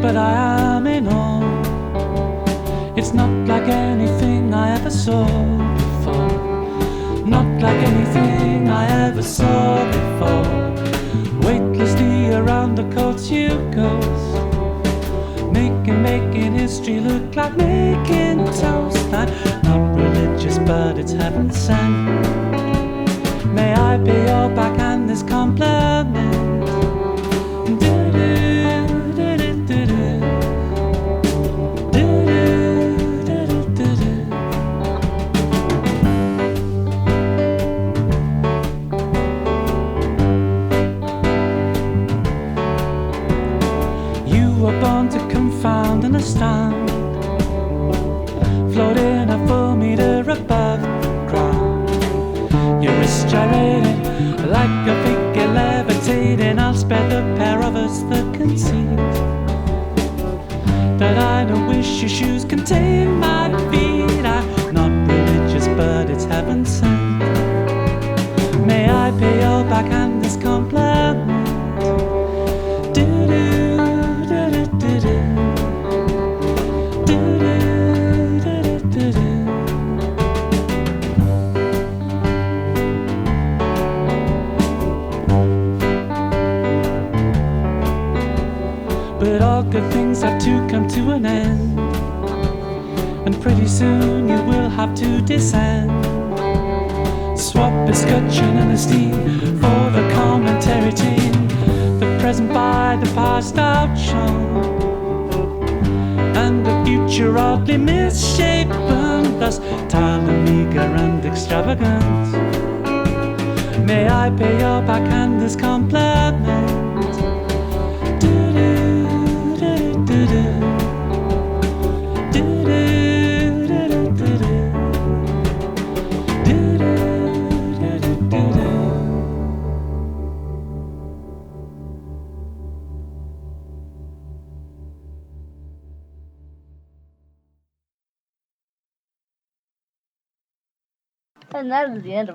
but I am in awe. It's not like anything I ever saw before. Not like anything I ever saw before. Weightlessly around the coast you goes, making history look like making toast. I'm not religious, but it's heaven sent. May I pay your backhand this compliment? You were born to confound and astound, floating a full meter above ground. Your wrist gyrating like a figure levitating. I'll spare the pair of us the conceit that I don't wish your shoes contain my feet. I'm not religious, but it's heaven sent. May I pay your backhand this compliment? But all good things have to come to an end, and pretty soon you will have to descend. Swap escutcheon and esteem for the commentary team, the present by the past outshone, and the future oddly misshapen, thus talent meager and extravagant. May I pay your backhand this compliment? Nerede diye